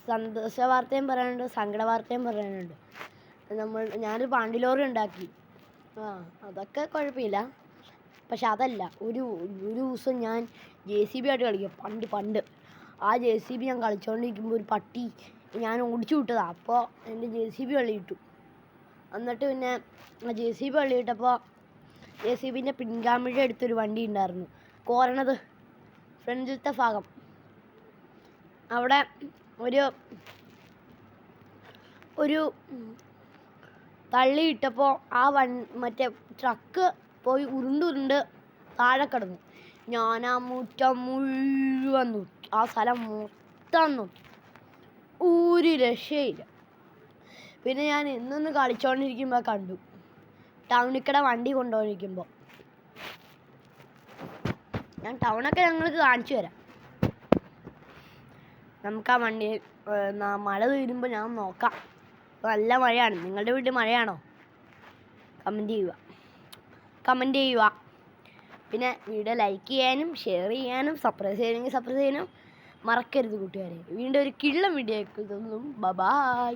സന്തോഷ വാർത്തയും പറയാനുണ്ട്, സങ്കട വാർത്തയും പറയാനുണ്ട്. ഞാനൊരു പാണ്ടിലോറി ഉണ്ടാക്കി. അതൊക്കെ കുഴപ്പമില്ല. പക്ഷെ അതല്ല, ഒരു ദിവസം ഞാൻ JCB ആയിട്ട് കളിക്കും. പണ്ട് ആ JCB ഞാൻ കളിച്ചുകൊണ്ടിരിക്കുമ്പോൾ ഒരു പട്ടി ഞാൻ ഓടിച്ചു വിട്ടതാണ്. അപ്പോൾ എൻ്റെ JCB വള്ളിയിട്ടു. എന്നിട്ട് പിന്നെ ആ JCB വള്ളിയിട്ടപ്പോൾ JCBൻ്റെ പിൻഗാമിയുടെ അടുത്തൊരു വണ്ടി ഉണ്ടായിരുന്നു, കോരണത് ഫ്രണ്ടിലത്തെ ഭാഗം. അവിടെ ഒരു തള്ളിയിട്ടപ്പോൾ മറ്റേ ട്രക്ക് പോയി ഉരുണ്ട് താഴെ കിടന്നു. ഞാൻ ആ മുറ്റം മുഴുവൻ നോക്കി, ആ സ്ഥലം മൊത്തം നോക്കി, ഒരു രക്ഷയില്ല. പിന്നെ ഞാൻ ഇന്നൊന്ന് കളിച്ചോണ്ടിരിക്കുമ്പോൾ കണ്ടു, ടൗണിക്കടെ വണ്ടി കൊണ്ടുപോയിരിക്കുമ്പോൾ. ഞാൻ ടൗണൊക്കെ ഞങ്ങൾക്ക് കാണിച്ചു തരാം. നമുക്ക് ആ വണ്ടി മഴ തീരുമ്പോൾ ഞാൻ നോക്കാം. നല്ല മഴയാണ്. നിങ്ങളുടെ വീട്ടിൽ മഴയാണോ? കമൻറ്റ് ചെയ്യുക. പിന്നെ വീഡിയോ ലൈക്ക് ചെയ്യാനും ഷെയർ ചെയ്യാനും സബ്സ്ക്രൈബ് ചെയ്യാനും മറക്കരുത് കൂട്ടുകാരെ. വീണ്ടും ഒരു കിള്ളം വീഡിയോ ആയിരിക്കും. ബൈ.